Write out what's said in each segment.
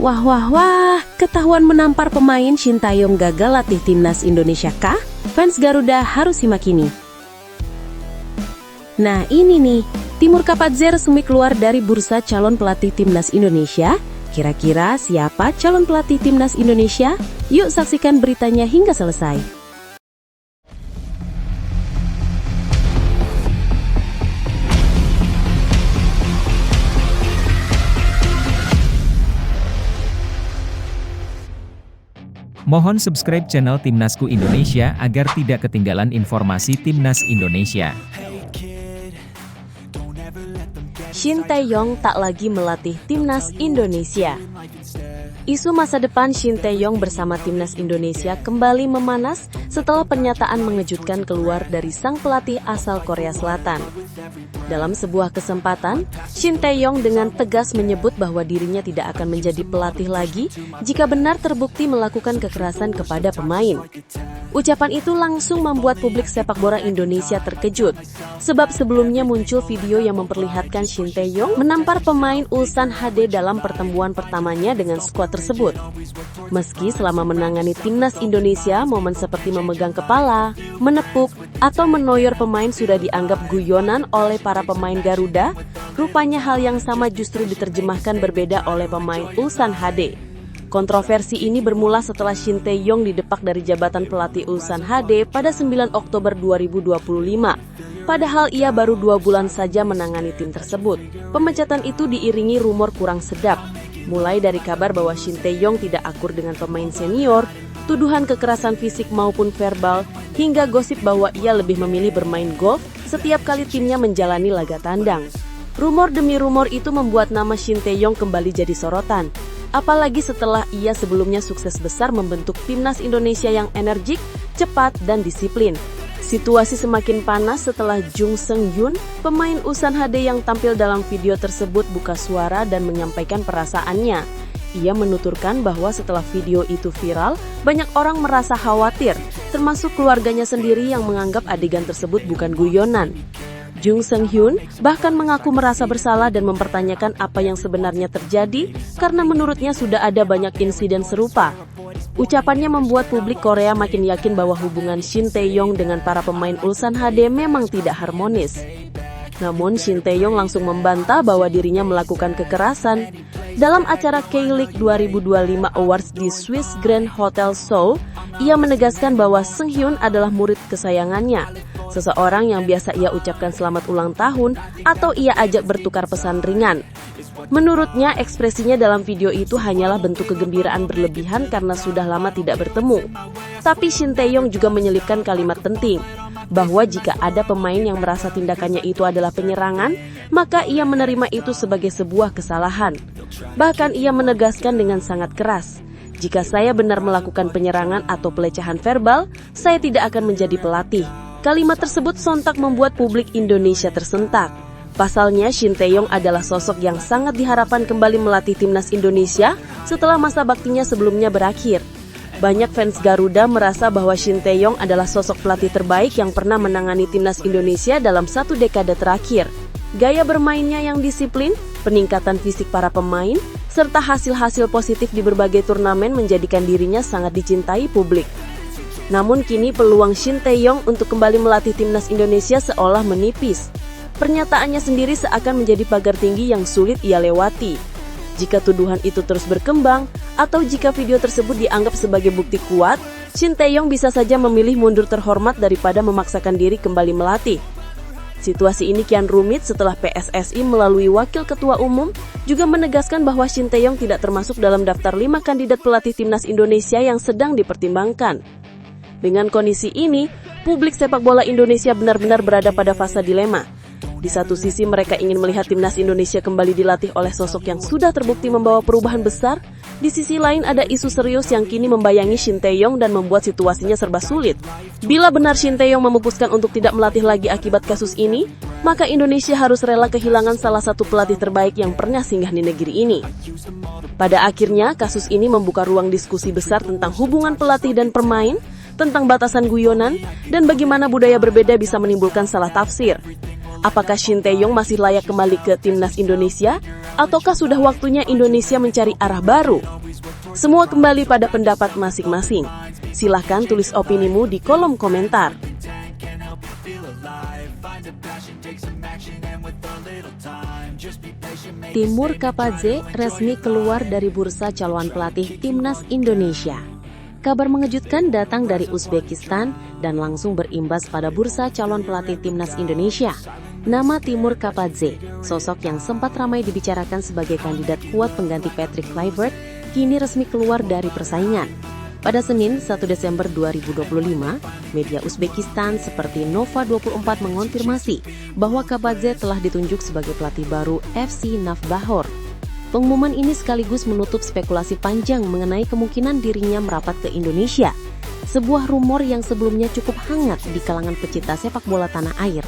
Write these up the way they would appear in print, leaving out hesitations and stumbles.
Wah wah wah, ketahuan menampar pemain Shin Tae-yong gagal latih timnas Indonesia kah? Fans Garuda harus simak ini. Nah ini nih, Timur Kapadze resmi keluar dari bursa calon pelatih timnas Indonesia. Kira-kira siapa calon pelatih timnas Indonesia? Yuk saksikan beritanya hingga selesai. Mohon subscribe channel Timnasku Indonesia agar tidak ketinggalan informasi Timnas Indonesia. Shin Tae-yong tak lagi melatih timnas Indonesia. Isu masa depan Shin Tae-yong bersama timnas Indonesia kembali memanas setelah pernyataan mengejutkan keluar dari sang pelatih asal Korea Selatan. Dalam sebuah kesempatan, Shin Tae-yong dengan tegas menyebut bahwa dirinya tidak akan menjadi pelatih lagi jika benar terbukti melakukan kekerasan kepada pemain. Ucapan itu langsung membuat publik sepak bola Indonesia terkejut, sebab sebelumnya muncul video yang memperlihatkan Shin Tae-yong menampar pemain Ulsan HD dalam pertemuan pertamanya dengan skuad tersebut. Meski selama menangani timnas Indonesia, momen seperti memegang kepala, menepuk, atau menoyor pemain sudah dianggap guyonan oleh para pemain Garuda, rupanya hal yang sama justru diterjemahkan berbeda oleh pemain Ulsan HD. Kontroversi ini bermula setelah Shin Tae-yong didepak dari jabatan pelatih Ulsan HD pada 9 Oktober 2025. Padahal ia baru 2 bulan saja menangani tim tersebut. Pemecatan itu diiringi rumor kurang sedap. Mulai dari kabar bahwa Shin Tae-yong tidak akur dengan pemain senior, tuduhan kekerasan fisik maupun verbal, hingga gosip bahwa ia lebih memilih bermain golf setiap kali timnya menjalani laga tandang. Rumor demi rumor itu membuat nama Shin Tae-yong kembali jadi sorotan. Apalagi setelah ia sebelumnya sukses besar membentuk timnas Indonesia yang energik, cepat, dan disiplin. Situasi semakin panas setelah Jung Seung-hyun, pemain Ulsan HD yang tampil dalam video tersebut buka suara dan menyampaikan perasaannya. Ia menuturkan bahwa setelah video itu viral, banyak orang merasa khawatir, termasuk keluarganya sendiri yang menganggap adegan tersebut bukan guyonan. Jung Seung-hyun bahkan mengaku merasa bersalah dan mempertanyakan apa yang sebenarnya terjadi karena menurutnya sudah ada banyak insiden serupa. Ucapannya membuat publik Korea makin yakin bahwa hubungan Shin Tae-yong dengan para pemain Ulsan HD memang tidak harmonis. Namun Shin Tae-yong langsung membantah bahwa dirinya melakukan kekerasan. Dalam acara K-League 2025 Awards di Swiss Grand Hotel Seoul, ia menegaskan bahwa Seung-hyun adalah murid kesayangannya, seseorang yang biasa ia ucapkan selamat ulang tahun atau ia ajak bertukar pesan ringan. Menurutnya, ekspresinya dalam video itu hanyalah bentuk kegembiraan berlebihan karena sudah lama tidak bertemu. Tapi Shin Tae-yong juga menyelipkan kalimat penting, bahwa jika ada pemain yang merasa tindakannya itu adalah penyerangan, maka ia menerima itu sebagai sebuah kesalahan. Bahkan ia menegaskan dengan sangat keras, jika saya benar melakukan penyerangan atau pelecehan verbal, saya tidak akan menjadi pelatih. Kalimat tersebut sontak membuat publik Indonesia tersentak. Pasalnya, Shin Tae-yong adalah sosok yang sangat diharapkan kembali melatih timnas Indonesia setelah masa baktinya sebelumnya berakhir. Banyak fans Garuda merasa bahwa Shin Tae-yong adalah sosok pelatih terbaik yang pernah menangani timnas Indonesia dalam 1 dekade terakhir. Gaya bermainnya yang disiplin, peningkatan fisik para pemain, serta hasil-hasil positif di berbagai turnamen menjadikan dirinya sangat dicintai publik. Namun kini peluang Shin Tae-yong untuk kembali melatih timnas Indonesia seolah menipis. Pernyataannya sendiri seakan menjadi pagar tinggi yang sulit ia lewati. Jika tuduhan itu terus berkembang, atau jika video tersebut dianggap sebagai bukti kuat, Shin Tae-yong bisa saja memilih mundur terhormat daripada memaksakan diri kembali melatih. Situasi ini kian rumit setelah PSSI melalui Wakil Ketua Umum juga menegaskan bahwa Shin Tae-yong tidak termasuk dalam daftar 5 kandidat pelatih timnas Indonesia yang sedang dipertimbangkan. Dengan kondisi ini, publik sepak bola Indonesia benar-benar berada pada fase dilema. Di satu sisi mereka ingin melihat timnas Indonesia kembali dilatih oleh sosok yang sudah terbukti membawa perubahan besar. Di sisi lain ada isu serius yang kini membayangi Shin Tae-yong dan membuat situasinya serba sulit. Bila benar Shin Tae-yong memutuskan untuk tidak melatih lagi akibat kasus ini, maka Indonesia harus rela kehilangan salah satu pelatih terbaik yang pernah singgah di negeri ini. Pada akhirnya, kasus ini membuka ruang diskusi besar tentang hubungan pelatih dan pemain, tentang batasan guyonan, dan bagaimana budaya berbeda bisa menimbulkan salah tafsir. Apakah Shin Tae-yong masih layak kembali ke timnas Indonesia? Ataukah sudah waktunya Indonesia mencari arah baru? Semua kembali pada pendapat masing-masing. Silahkan tulis opinimu di kolom komentar. Timur Kapadze resmi keluar dari bursa calon pelatih Timnas Indonesia. Kabar mengejutkan datang dari Uzbekistan dan langsung berimbas pada bursa calon pelatih Timnas Indonesia. Nama Timur Kapadze, sosok yang sempat ramai dibicarakan sebagai kandidat kuat pengganti Patrick Kluivert, kini resmi keluar dari persaingan. Pada Senin 1 Desember 2025, media Uzbekistan seperti Nova 24 mengonfirmasi bahwa Kapadze telah ditunjuk sebagai pelatih baru FC Navbahor. Pengumuman ini sekaligus menutup spekulasi panjang mengenai kemungkinan dirinya merapat ke Indonesia, sebuah rumor yang sebelumnya cukup hangat di kalangan pecinta sepak bola tanah air.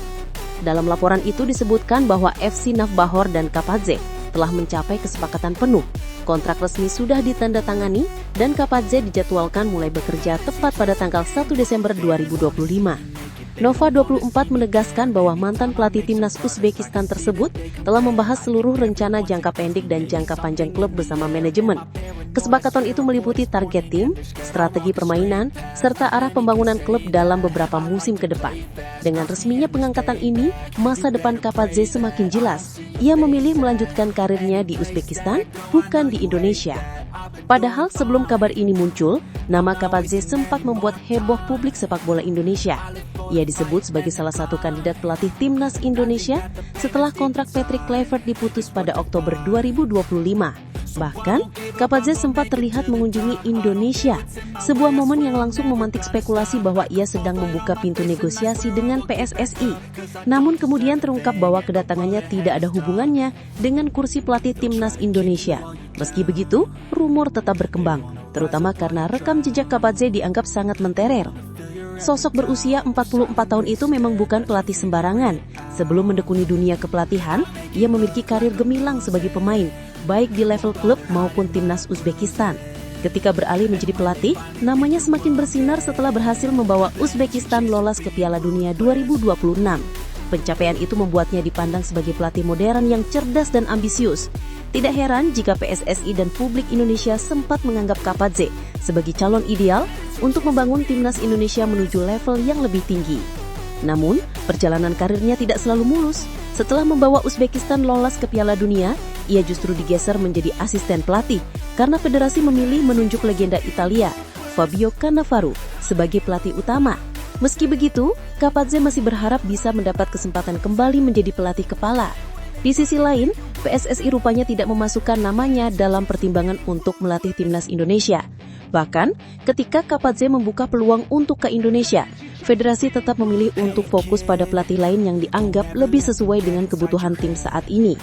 Dalam laporan itu disebutkan bahwa FC Navbahor dan Kapadze telah mencapai kesepakatan penuh. Kontrak resmi sudah ditandatangani dan Kapadze dijadwalkan mulai bekerja tepat pada tanggal 1 Desember 2025. Nova 24 menegaskan bahwa mantan pelatih timnas Uzbekistan tersebut telah membahas seluruh rencana jangka pendek dan jangka panjang klub bersama manajemen. Kesepakatan itu meliputi target tim, strategi permainan, serta arah pembangunan klub dalam beberapa musim ke depan. Dengan resminya pengangkatan ini, masa depan Kapadze semakin jelas. Ia memilih melanjutkan karirnya di Uzbekistan, bukan di Indonesia. Padahal sebelum kabar ini muncul, nama Kapadze sempat membuat heboh publik sepak bola Indonesia. Ia disebut sebagai salah satu kandidat pelatih Timnas Indonesia setelah kontrak Patrick Kluivert diputus pada Oktober 2025. Bahkan, Kapadze sempat terlihat mengunjungi Indonesia, sebuah momen yang langsung memantik spekulasi bahwa ia sedang membuka pintu negosiasi dengan PSSI. Namun kemudian terungkap bahwa kedatangannya tidak ada hubungannya dengan kursi pelatih Timnas Indonesia. Meski begitu, rumor tetap berkembang, terutama karena rekam jejak Kapadze dianggap sangat menterer. Sosok berusia 44 tahun itu memang bukan pelatih sembarangan. Sebelum mendekuni dunia kepelatihan, ia memiliki karir gemilang sebagai pemain, baik di level klub maupun timnas Uzbekistan. Ketika beralih menjadi pelatih, namanya semakin bersinar setelah berhasil membawa Uzbekistan lolos ke Piala Dunia 2026. Pencapaian itu membuatnya dipandang sebagai pelatih modern yang cerdas dan ambisius. Tidak heran jika PSSI dan publik Indonesia sempat menganggap Kapadze sebagai calon ideal untuk membangun timnas Indonesia menuju level yang lebih tinggi. Namun, perjalanan karirnya tidak selalu mulus. Setelah membawa Uzbekistan lolos ke Piala Dunia, ia justru digeser menjadi asisten pelatih karena federasi memilih menunjuk legenda Italia, Fabio Cannavaro, sebagai pelatih utama. Meski begitu, Kapadze masih berharap bisa mendapat kesempatan kembali menjadi pelatih kepala. Di sisi lain, PSSI rupanya tidak memasukkan namanya dalam pertimbangan untuk melatih timnas Indonesia. Bahkan, ketika Kapadze membuka peluang untuk ke Indonesia, federasi tetap memilih untuk fokus pada pelatih lain yang dianggap lebih sesuai dengan kebutuhan tim saat ini.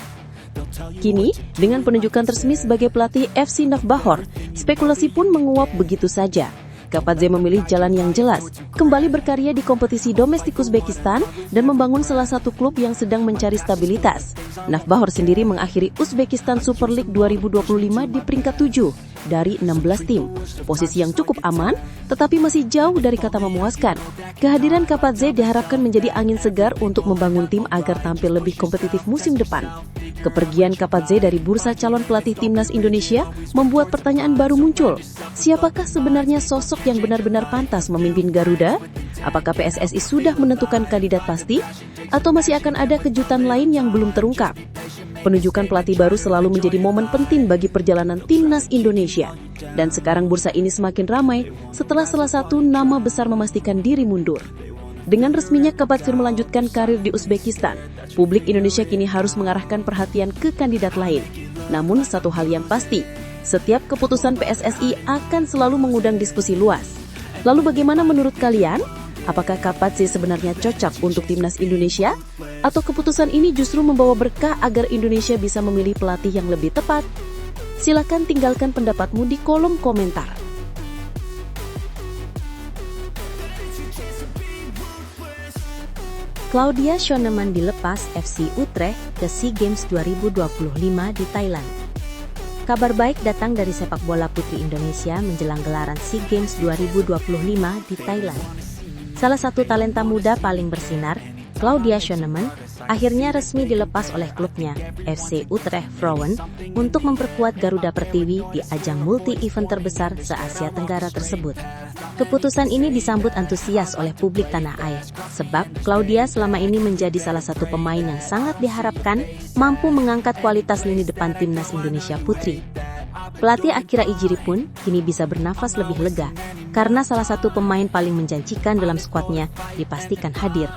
Kini, dengan penunjukan resmi sebagai pelatih FC Navbahor, spekulasi pun menguap begitu saja. Kapadze memilih jalan yang jelas, kembali berkarya di kompetisi domestik Uzbekistan dan membangun salah satu klub yang sedang mencari stabilitas. Navbahor sendiri mengakhiri Uzbekistan Super League 2025 di peringkat 7 dari 16 tim. Posisi yang cukup aman, tetapi masih jauh dari kata memuaskan. Kehadiran Kapadze diharapkan menjadi angin segar untuk membangun tim agar tampil lebih kompetitif musim depan. Kepergian Kapadze dari bursa calon pelatih timnas Indonesia membuat pertanyaan baru muncul. Siapakah sebenarnya sosok yang benar-benar pantas memimpin Garuda? Apakah PSSI sudah menentukan kandidat pasti? Atau masih akan ada kejutan lain yang belum terungkap? Penunjukan pelatih baru selalu menjadi momen penting bagi perjalanan timnas Indonesia. Dan sekarang bursa ini semakin ramai setelah salah satu nama besar memastikan diri mundur. Dengan resminya Kapadze melanjutkan karir di Uzbekistan, publik Indonesia kini harus mengarahkan perhatian ke kandidat lain. Namun satu hal yang pasti, setiap keputusan PSSI akan selalu mengundang diskusi luas. Lalu bagaimana menurut kalian? Apakah Kapadze sebenarnya cocok untuk timnas Indonesia? Atau keputusan ini justru membawa berkah agar Indonesia bisa memilih pelatih yang lebih tepat? Silakan tinggalkan pendapatmu di kolom komentar. Claudia Schoenemann dilepas FC Utrecht ke SEA Games 2025 di Thailand. Kabar baik datang dari sepak bola putri Indonesia menjelang gelaran SEA Games 2025 di Thailand. Salah satu talenta muda paling bersinar, Claudia Schoenemann, akhirnya resmi dilepas oleh klubnya, FC Utrecht Vrouwen, untuk memperkuat Garuda Pertiwi di ajang multi-event terbesar se-Asia Tenggara tersebut. Keputusan ini disambut antusias oleh publik tanah air, sebab Claudia selama ini menjadi salah satu pemain yang sangat diharapkan mampu mengangkat kualitas lini depan timnas Indonesia Putri. Pelatih Akira Ijiri pun kini bisa bernafas lebih lega, karena salah satu pemain paling menjanjikan dalam skuadnya dipastikan hadir.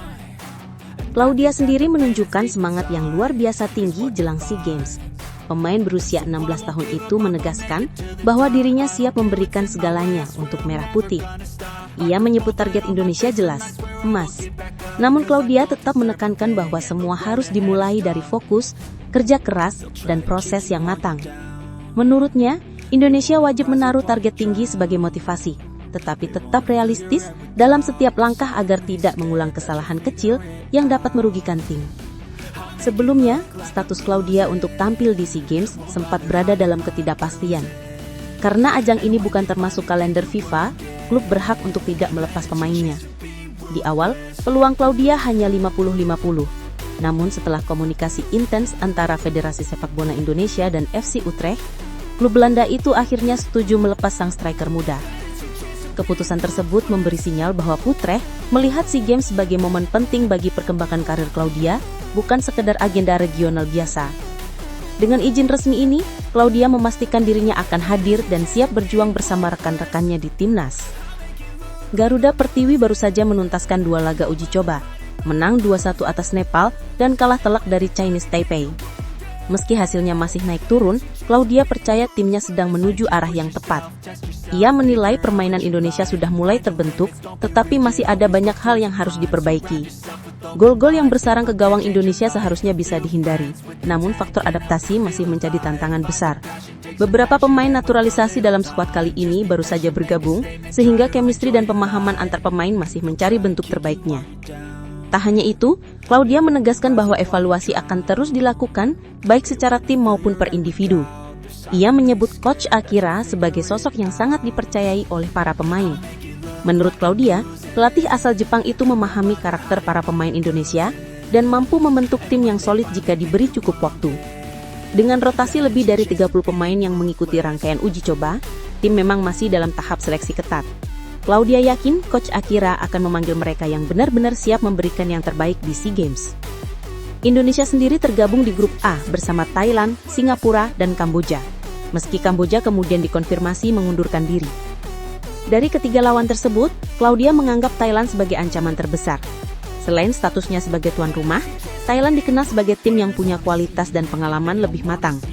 Claudia sendiri menunjukkan semangat yang luar biasa tinggi jelang SEA Games. Pemain berusia 16 tahun itu menegaskan bahwa dirinya siap memberikan segalanya untuk merah putih. Ia menyebut target Indonesia jelas, emas. Namun Claudia tetap menekankan bahwa semua harus dimulai dari fokus, kerja keras, dan proses yang matang. Menurutnya, Indonesia wajib menaruh target tinggi sebagai motivasi, tetapi tetap realistis dalam setiap langkah agar tidak mengulang kesalahan kecil yang dapat merugikan tim. Sebelumnya, status Claudia untuk tampil di SEA Games sempat berada dalam ketidakpastian. Karena ajang ini bukan termasuk kalender FIFA, klub berhak untuk tidak melepas pemainnya. Di awal, peluang Claudia hanya 50-50. Namun setelah komunikasi intens antara Federasi Sepak Bola Indonesia dan FC Utrecht, klub Belanda itu akhirnya setuju melepas sang striker muda. Keputusan tersebut memberi sinyal bahwa Utrecht melihat SEA Games sebagai momen penting bagi perkembangan karir Claudia, bukan sekedar agenda regional biasa. Dengan izin resmi ini, Claudia memastikan dirinya akan hadir dan siap berjuang bersama rekan-rekannya di timnas. Garuda Pertiwi baru saja menuntaskan 2 laga uji coba, menang 2-1 atas Nepal dan kalah telak dari Chinese Taipei. Meski hasilnya masih naik turun, Claudia percaya timnya sedang menuju arah yang tepat. Ia menilai permainan Indonesia sudah mulai terbentuk, tetapi masih ada banyak hal yang harus diperbaiki. Gol-gol yang bersarang ke gawang Indonesia seharusnya bisa dihindari, namun faktor adaptasi masih menjadi tantangan besar. Beberapa pemain naturalisasi dalam skuad kali ini baru saja bergabung, sehingga chemistry dan pemahaman antar pemain masih mencari bentuk terbaiknya. Tak hanya itu, Claudia menegaskan bahwa evaluasi akan terus dilakukan, baik secara tim maupun per individu. Ia menyebut Coach Akira sebagai sosok yang sangat dipercayai oleh para pemain. Menurut Claudia, pelatih asal Jepang itu memahami karakter para pemain Indonesia dan mampu membentuk tim yang solid jika diberi cukup waktu. Dengan rotasi lebih dari 30 pemain yang mengikuti rangkaian uji coba, tim memang masih dalam tahap seleksi ketat. Claudia yakin Coach Akira akan memanggil mereka yang benar-benar siap memberikan yang terbaik di SEA Games. Indonesia sendiri tergabung di grup A bersama Thailand, Singapura, dan Kamboja. Meski Kamboja kemudian dikonfirmasi mengundurkan diri. Dari ketiga lawan tersebut, Claudia menganggap Thailand sebagai ancaman terbesar. Selain statusnya sebagai tuan rumah, Thailand dikenal sebagai tim yang punya kualitas dan pengalaman lebih matang.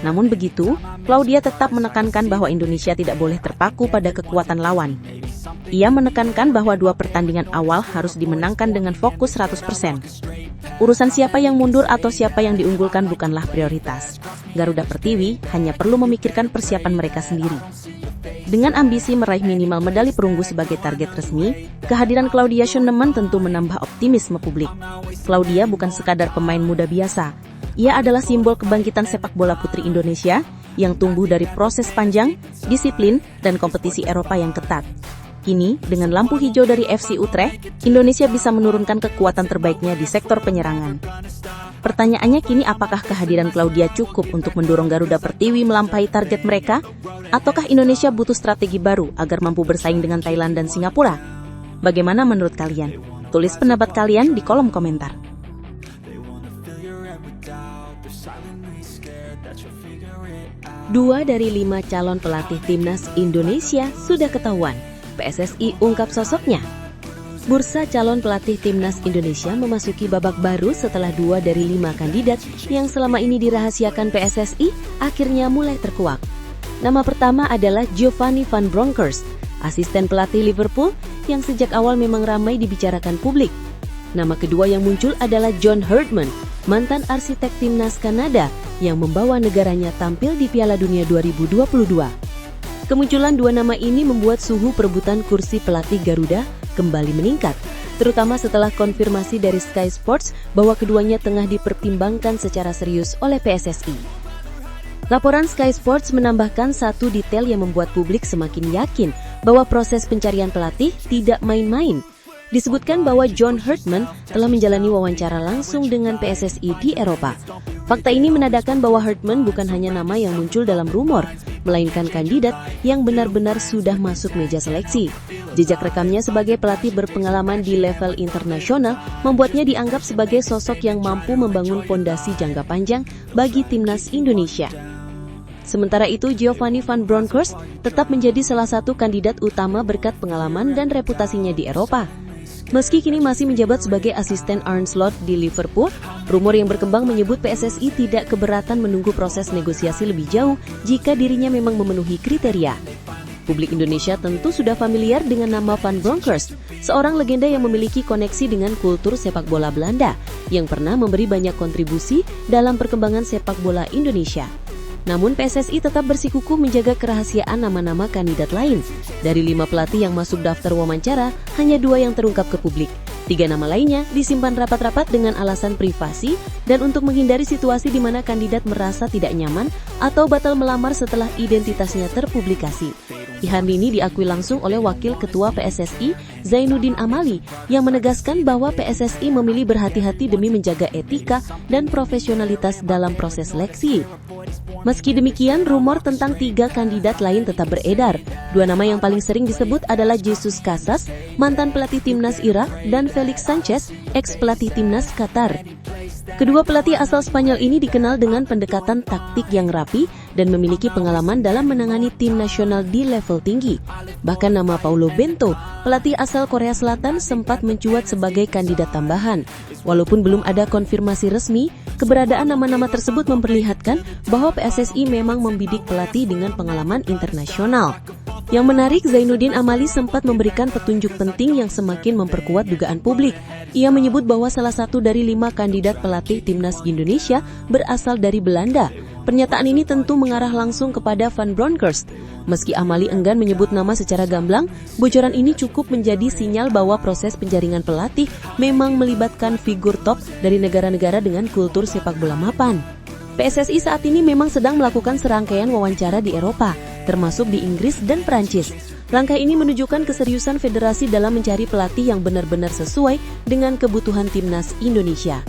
Namun begitu, Claudia tetap menekankan bahwa Indonesia tidak boleh terpaku pada kekuatan lawan. Ia menekankan bahwa 2 pertandingan awal harus dimenangkan dengan fokus 100%. Urusan siapa yang mundur atau siapa yang diunggulkan bukanlah prioritas. Garuda Pertiwi hanya perlu memikirkan persiapan mereka sendiri. Dengan ambisi meraih minimal medali perunggu sebagai target resmi, kehadiran Claudia Schoenemann tentu menambah optimisme publik. Claudia bukan sekadar pemain muda biasa. Ia adalah simbol kebangkitan sepak bola putri Indonesia yang tumbuh dari proses panjang, disiplin, dan kompetisi Eropa yang ketat. Kini, dengan lampu hijau dari FC Utrecht, Indonesia bisa menurunkan kekuatan terbaiknya di sektor penyerangan. Pertanyaannya kini, apakah kehadiran Claudia cukup untuk mendorong Garuda Pertiwi melampaui target mereka? Ataukah Indonesia butuh strategi baru agar mampu bersaing dengan Thailand dan Singapura? Bagaimana menurut kalian? Tulis pendapat kalian di kolom komentar. 2 dari 5 calon pelatih timnas Indonesia sudah ketahuan. PSSI ungkap sosoknya. Bursa calon pelatih timnas Indonesia memasuki babak baru setelah 2 dari 5 kandidat yang selama ini dirahasiakan PSSI akhirnya mulai terkuak. Nama pertama adalah Giovanni van Bronckhorst, asisten pelatih Liverpool yang sejak awal memang ramai dibicarakan publik. Nama kedua yang muncul adalah John Herdman, mantan arsitek timnas Kanada yang membawa negaranya tampil di Piala Dunia 2022. Kemunculan 2 nama ini membuat suhu perebutan kursi pelatih Garuda kembali meningkat, terutama setelah konfirmasi dari Sky Sports bahwa keduanya tengah dipertimbangkan secara serius oleh PSSI. Laporan Sky Sports menambahkan satu detail yang membuat publik semakin yakin bahwa proses pencarian pelatih tidak main-main, disebutkan bahwa John Herdman telah menjalani wawancara langsung dengan PSSI di Eropa. Fakta ini menandakan bahwa Herdman bukan hanya nama yang muncul dalam rumor, melainkan kandidat yang benar-benar sudah masuk meja seleksi. Jejak rekamnya sebagai pelatih berpengalaman di level internasional membuatnya dianggap sebagai sosok yang mampu membangun fondasi jangka panjang bagi timnas Indonesia. Sementara itu, Giovanni van Bronckhorst tetap menjadi salah satu kandidat utama berkat pengalaman dan reputasinya di Eropa. Meski kini masih menjabat sebagai asisten Arne Slot di Liverpool, rumor yang berkembang menyebut PSSI tidak keberatan menunggu proses negosiasi lebih jauh jika dirinya memang memenuhi kriteria. Publik Indonesia tentu sudah familiar dengan nama Van Bronckhorst, seorang legenda yang memiliki koneksi dengan kultur sepak bola Belanda, yang pernah memberi banyak kontribusi dalam perkembangan sepak bola Indonesia. Namun PSSI tetap bersikukuh menjaga kerahasiaan nama-nama kandidat lain. Dari 5 pelatih yang masuk daftar wawancara, hanya 2 yang terungkap ke publik. 3 nama lainnya disimpan rapat-rapat dengan alasan privasi dan untuk menghindari situasi di mana kandidat merasa tidak nyaman atau batal melamar setelah identitasnya terpublikasi. Hal ini diakui langsung oleh Wakil Ketua PSSI, Zainuddin Amali, yang menegaskan bahwa PSSI memilih berhati-hati demi menjaga etika dan profesionalitas dalam proses seleksi. Meski demikian, rumor tentang 3 kandidat lain tetap beredar. 2 nama yang paling sering disebut adalah Jesus Casas, mantan pelatih timnas Irak, dan Felix Sanchez, ex-pelatih timnas Qatar. Kedua pelatih asal Spanyol ini dikenal dengan pendekatan taktik yang rapi dan memiliki pengalaman dalam menangani tim nasional di level tinggi. Bahkan nama Paulo Bento, pelatih asal Korea Selatan, sempat mencuat sebagai kandidat tambahan. Walaupun belum ada konfirmasi resmi, keberadaan nama-nama tersebut memperlihatkan bahwa PSSI memang membidik pelatih dengan pengalaman internasional. Yang menarik, Zainuddin Amali sempat memberikan petunjuk penting yang semakin memperkuat dugaan publik. Ia menyebut bahwa salah satu dari 5 kandidat pelatih timnas Indonesia berasal dari Belanda. Pernyataan ini tentu mengarah langsung kepada Van Bronckhorst. Meski Amali enggan menyebut nama secara gamblang, bocoran ini cukup menjadi sinyal bahwa proses penjaringan pelatih memang melibatkan figur top dari negara-negara dengan kultur sepak bola mapan. PSSI saat ini memang sedang melakukan serangkaian wawancara di Eropa, termasuk di Inggris dan Perancis. Langkah ini menunjukkan keseriusan federasi dalam mencari pelatih yang benar-benar sesuai dengan kebutuhan timnas Indonesia.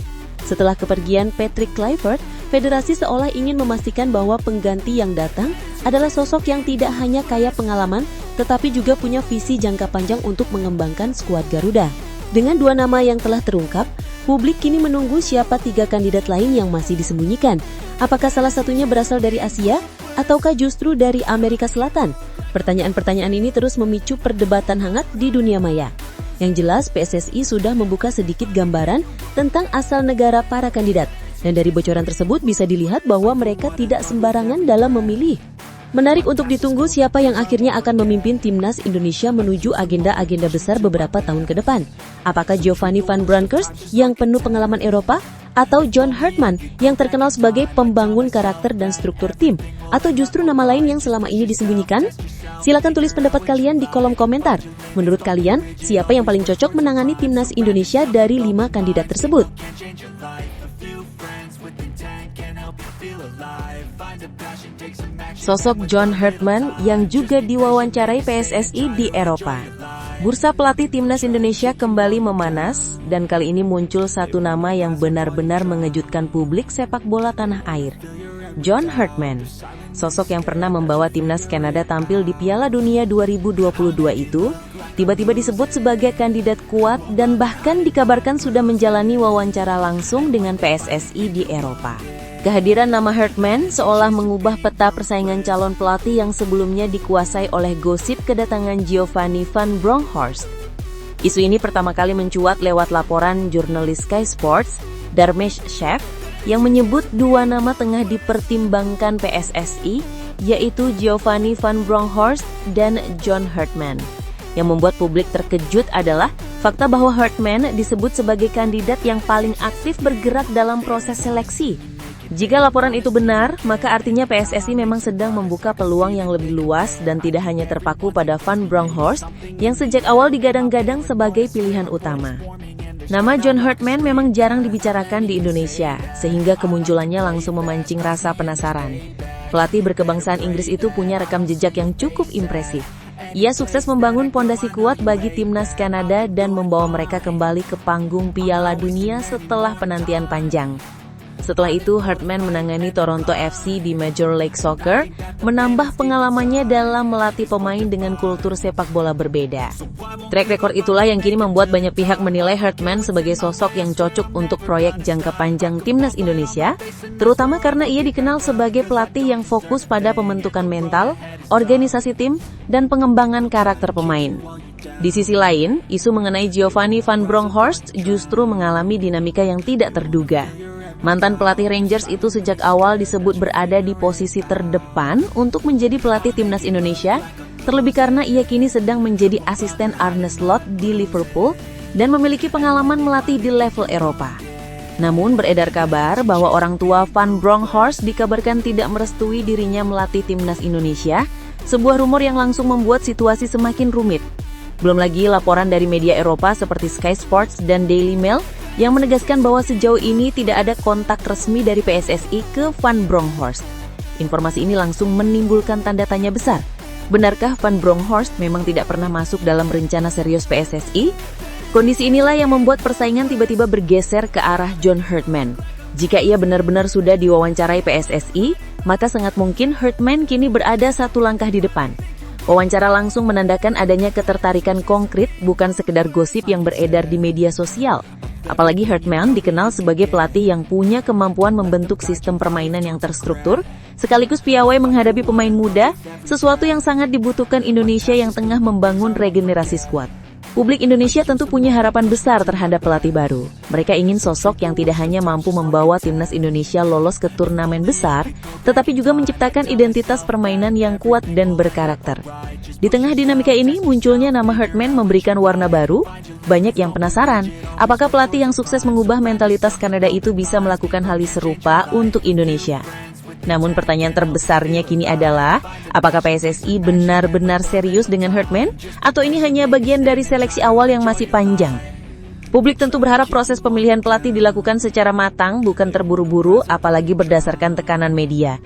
Setelah kepergian Patrick Kluivert, federasi seolah ingin memastikan bahwa pengganti yang datang adalah sosok yang tidak hanya kaya pengalaman, tetapi juga punya visi jangka panjang untuk mengembangkan skuad Garuda. Dengan 2 nama yang telah terungkap, publik kini menunggu siapa 3 kandidat lain yang masih disembunyikan. Apakah salah satunya berasal dari Asia, ataukah justru dari Amerika Selatan? Pertanyaan-pertanyaan ini terus memicu perdebatan hangat di dunia maya. Yang jelas, PSSI sudah membuka sedikit gambaran tentang asal negara para kandidat. Dan dari bocoran tersebut bisa dilihat bahwa mereka tidak sembarangan dalam memilih. Menarik untuk ditunggu siapa yang akhirnya akan memimpin timnas Indonesia menuju agenda-agenda besar beberapa tahun ke depan. Apakah Giovanni van Bronckhorst yang penuh pengalaman Eropa? Atau John Herdman yang terkenal sebagai pembangun karakter dan struktur tim? Atau justru nama lain yang selama ini disembunyikan? Silakan tulis pendapat kalian di kolom komentar. Menurut kalian, siapa yang paling cocok menangani timnas Indonesia dari 5 kandidat tersebut? Sosok John Herdman yang juga diwawancarai PSSI di Eropa. Bursa pelatih timnas Indonesia kembali memanas dan kali ini muncul satu nama yang benar-benar mengejutkan publik sepak bola tanah air. John Herdman, sosok yang pernah membawa timnas Kanada tampil di Piala Dunia 2022 itu, tiba-tiba disebut sebagai kandidat kuat dan bahkan dikabarkan sudah menjalani wawancara langsung dengan PSSI di Eropa. Kehadiran nama Herdman seolah mengubah peta persaingan calon pelatih yang sebelumnya dikuasai oleh gosip kedatangan Giovanni van Bronckhorst. Isu ini pertama kali mencuat lewat laporan jurnalis Sky Sports, Dharmesh Sheth, yang menyebut 2 nama tengah dipertimbangkan PSSI, yaitu Giovanni van Bronckhorst dan John Herdman. Yang membuat publik terkejut adalah fakta bahwa Herdman disebut sebagai kandidat yang paling aktif bergerak dalam proses seleksi. Jika laporan itu benar, maka artinya PSSI memang sedang membuka peluang yang lebih luas dan tidak hanya terpaku pada Van Bronckhorst yang sejak awal digadang-gadang sebagai pilihan utama. Nama John Herdman memang jarang dibicarakan di Indonesia, sehingga kemunculannya langsung memancing rasa penasaran. Pelatih berkebangsaan Inggris itu punya rekam jejak yang cukup impresif. Ia sukses membangun pondasi kuat bagi timnas Kanada dan membawa mereka kembali ke panggung Piala Dunia setelah penantian panjang. Setelah itu, Hartman menangani Toronto FC di Major League Soccer, menambah pengalamannya dalam melatih pemain dengan kultur sepak bola berbeda. Track record itulah yang kini membuat banyak pihak menilai Hartman sebagai sosok yang cocok untuk proyek jangka panjang timnas Indonesia, terutama karena ia dikenal sebagai pelatih yang fokus pada pembentukan mental, organisasi tim, dan pengembangan karakter pemain. Di sisi lain, isu mengenai Giovanni Van Bronckhorst justru mengalami dinamika yang tidak terduga. Mantan pelatih Rangers itu sejak awal disebut berada di posisi terdepan untuk menjadi pelatih timnas Indonesia, terlebih karena ia kini sedang menjadi asisten Arne Slot di Liverpool dan memiliki pengalaman melatih di level Eropa. Namun beredar kabar bahwa orang tua Van Bronckhorst dikabarkan tidak merestui dirinya melatih timnas Indonesia, sebuah rumor yang langsung membuat situasi semakin rumit. Belum lagi laporan dari media Eropa seperti Sky Sports dan Daily Mail yang menegaskan bahwa sejauh ini tidak ada kontak resmi dari PSSI ke Van Bronckhorst. Informasi ini langsung menimbulkan tanda tanya besar. Benarkah Van Bronckhorst memang tidak pernah masuk dalam rencana serius PSSI? Kondisi inilah yang membuat persaingan tiba-tiba bergeser ke arah John Hartman. Jika ia benar-benar sudah diwawancarai PSSI, maka sangat mungkin Hartman kini berada satu langkah di depan. Wawancara langsung menandakan adanya ketertarikan konkret, bukan sekedar gosip yang beredar di media sosial. Apalagi Hartman dikenal sebagai pelatih yang punya kemampuan membentuk sistem permainan yang terstruktur, sekaligus piawai menghadapi pemain muda, sesuatu yang sangat dibutuhkan Indonesia yang tengah membangun regenerasi skuad. Publik Indonesia tentu punya harapan besar terhadap pelatih baru. Mereka ingin sosok yang tidak hanya mampu membawa timnas Indonesia lolos ke turnamen besar, tetapi juga menciptakan identitas permainan yang kuat dan berkarakter. Di tengah dinamika ini, munculnya nama Hartman memberikan warna baru. Banyak yang penasaran, apakah pelatih yang sukses mengubah mentalitas Kanada itu bisa melakukan hal serupa untuk Indonesia? Namun pertanyaan terbesarnya kini adalah, apakah PSSI benar-benar serius dengan Hartman? Atau ini hanya bagian dari seleksi awal yang masih panjang? Publik tentu berharap proses pemilihan pelatih dilakukan secara matang, bukan terburu-buru, apalagi berdasarkan tekanan media.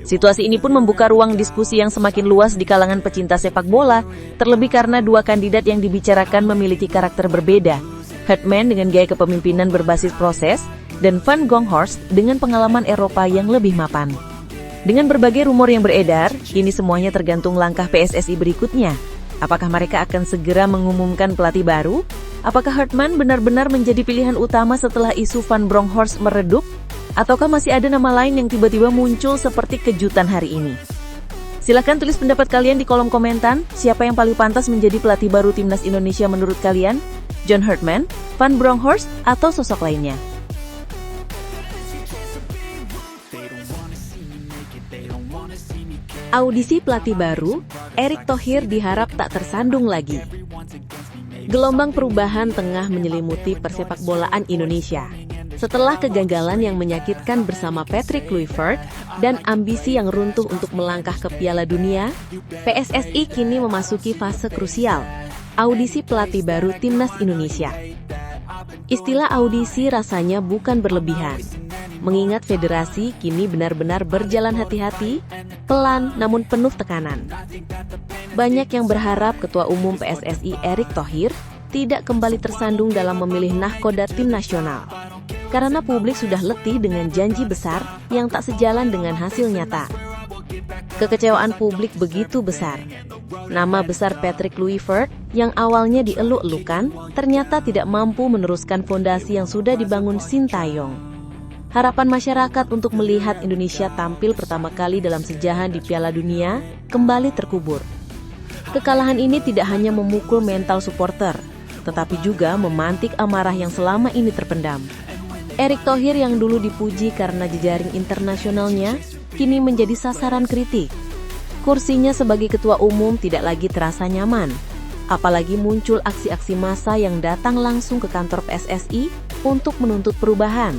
Situasi ini pun membuka ruang diskusi yang semakin luas di kalangan pecinta sepak bola, terlebih karena dua kandidat yang dibicarakan memiliki karakter berbeda. Hartman dengan gaya kepemimpinan berbasis proses, dan Van Bronckhorst dengan pengalaman Eropa yang lebih mapan. Dengan berbagai rumor yang beredar, kini semuanya tergantung langkah PSSI berikutnya. Apakah mereka akan segera mengumumkan pelatih baru? Apakah Hartman benar-benar menjadi pilihan utama setelah isu Van Bronckhorst meredup? Ataukah masih ada nama lain yang tiba-tiba muncul seperti kejutan hari ini? Silahkan tulis pendapat kalian di kolom komentar. Siapa yang paling pantas menjadi pelatih baru timnas Indonesia menurut kalian? John Hartman, Van Bronckhorst, atau sosok lainnya? Audisi pelatih baru, Erick Thohir diharap tak tersandung lagi. Gelombang perubahan tengah menyelimuti persepakbolaan Indonesia. Setelah kegagalan yang menyakitkan bersama Patrick Kluivert dan ambisi yang runtuh untuk melangkah ke Piala Dunia, PSSI kini memasuki fase krusial, audisi pelatih baru timnas Indonesia. Istilah audisi rasanya bukan berlebihan, mengingat federasi kini benar-benar berjalan hati-hati, pelan namun penuh tekanan. Banyak yang berharap Ketua Umum PSSI Erick Thohir tidak kembali tersandung dalam memilih nahkoda tim nasional. Karena publik sudah letih dengan janji besar yang tak sejalan dengan hasil nyata. Kekecewaan publik begitu besar. Nama besar Patrick Kluivert yang awalnya dieluk-elukan ternyata tidak mampu meneruskan fondasi yang sudah dibangun Sintayong. Harapan masyarakat untuk melihat Indonesia tampil pertama kali dalam sejarah di Piala Dunia kembali terkubur. Kekalahan ini tidak hanya memukul mental supporter, tetapi juga memantik amarah yang selama ini terpendam. Erick Thohir yang dulu dipuji karena jejaring internasionalnya, kini menjadi sasaran kritik. Kursinya sebagai ketua umum tidak lagi terasa nyaman, apalagi muncul aksi-aksi massa yang datang langsung ke kantor PSSI untuk menuntut perubahan.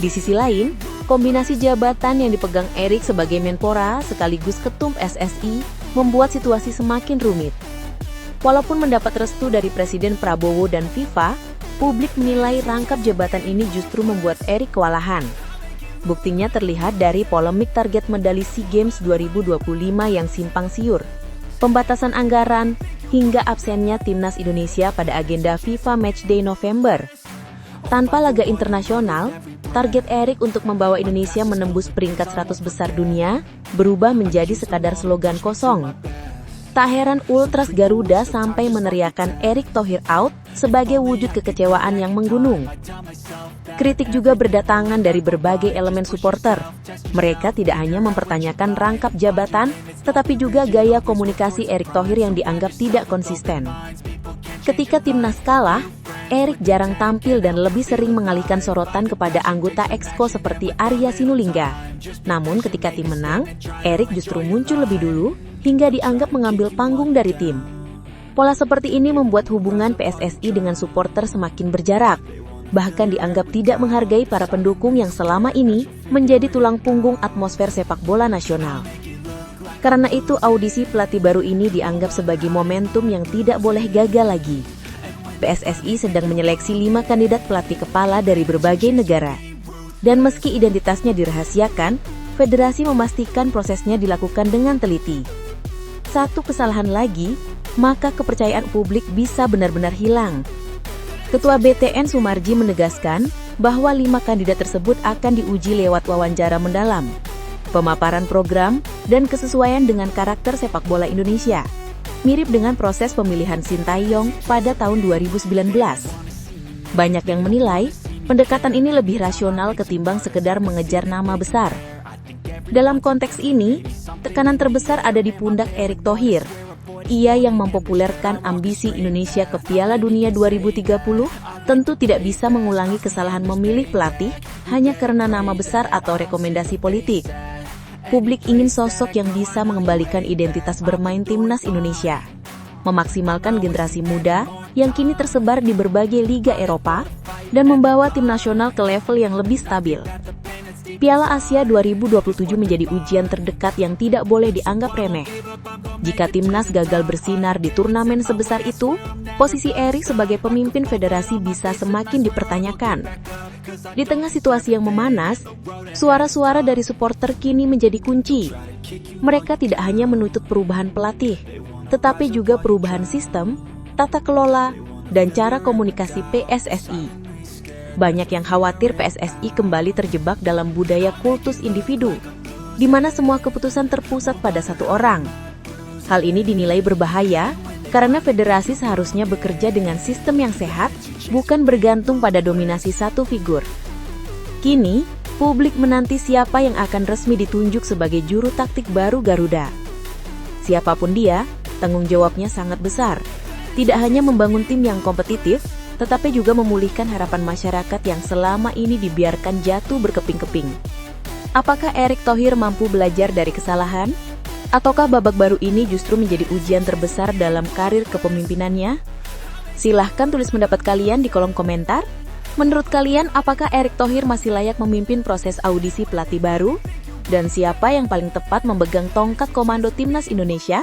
Di sisi lain, kombinasi jabatan yang dipegang Erick sebagai Menpora sekaligus Ketum PSSI membuat situasi semakin rumit. Walaupun mendapat restu dari Presiden Prabowo dan FIFA, publik menilai rangkap jabatan ini justru membuat Erick kewalahan. Buktinya terlihat dari polemik target medali SEA Games 2025 yang simpang siur. pembatasan anggaran, hingga absennya timnas Indonesia pada agenda FIFA Matchday November. Tanpa laga internasional, target Erik untuk membawa Indonesia menembus peringkat 100 besar dunia berubah menjadi sekadar slogan kosong. Tak heran Ultras Garuda sampai meneriakan Erick Thohir out sebagai wujud kekecewaan yang menggunung. Kritik juga berdatangan dari berbagai elemen supporter. Mereka tidak hanya mempertanyakan rangkap jabatan, tetapi juga gaya komunikasi Erick Thohir yang dianggap tidak konsisten. Ketika timnas kalah, Erik jarang tampil dan lebih sering mengalihkan sorotan kepada anggota Exco seperti Arya Sinulinga. Namun ketika tim menang, Erik justru muncul lebih dulu hingga dianggap mengambil panggung dari tim. Pola seperti ini membuat hubungan PSSI dengan supporter semakin berjarak. Bahkan dianggap tidak menghargai para pendukung yang selama ini menjadi tulang punggung atmosfer sepak bola nasional. Karena itu audisi pelatih baru ini dianggap sebagai momentum yang tidak boleh gagal lagi. PSSI sedang menyeleksi 5 kandidat pelatih kepala dari berbagai negara. Dan meski identitasnya dirahasiakan, federasi memastikan prosesnya dilakukan dengan teliti. Satu kesalahan lagi, maka kepercayaan publik bisa benar-benar hilang. Ketua BTN Sumarji menegaskan bahwa 5 kandidat tersebut akan diuji lewat wawancara mendalam, pemaparan program, dan kesesuaian dengan karakter sepak bola Indonesia. Mirip dengan proses pemilihan Sintayong pada tahun 2019. Banyak yang menilai, pendekatan ini lebih rasional ketimbang sekedar mengejar nama besar. Dalam konteks ini, tekanan terbesar ada di pundak Erick Thohir. Ia yang mempopulerkan ambisi Indonesia ke Piala Dunia 2030, tentu tidak bisa mengulangi kesalahan memilih pelatih hanya karena nama besar atau rekomendasi politik. Publik ingin sosok yang bisa mengembalikan identitas bermain timnas Indonesia, memaksimalkan generasi muda yang kini tersebar di berbagai liga Eropa, dan membawa tim nasional ke level yang lebih stabil. Piala Asia 2027 menjadi ujian terdekat yang tidak boleh dianggap remeh. Jika timnas gagal bersinar di turnamen sebesar itu, posisi Erik sebagai pemimpin federasi bisa semakin dipertanyakan. Di tengah situasi yang memanas, suara-suara dari supporter kini menjadi kunci. Mereka tidak hanya menuntut perubahan pelatih, tetapi juga perubahan sistem, tata kelola, dan cara komunikasi PSSI. Banyak yang khawatir PSSI kembali terjebak dalam budaya kultus individu, di mana semua keputusan terpusat pada satu orang. Hal ini dinilai berbahaya, karena federasi seharusnya bekerja dengan sistem yang sehat, bukan bergantung pada dominasi satu figur. Kini, publik menanti siapa yang akan resmi ditunjuk sebagai juru taktik baru Garuda. Siapapun dia, tanggung jawabnya sangat besar. Tidak hanya membangun tim yang kompetitif, tetapi juga memulihkan harapan masyarakat yang selama ini dibiarkan jatuh berkeping-keping. Apakah Erick Thohir mampu belajar dari kesalahan? Ataukah babak baru ini justru menjadi ujian terbesar dalam karir kepemimpinannya? Silahkan tulis pendapat kalian di kolom komentar. Menurut kalian, apakah Erick Thohir masih layak memimpin proses audisi pelatih baru? Dan siapa yang paling tepat memegang tongkat komando timnas Indonesia?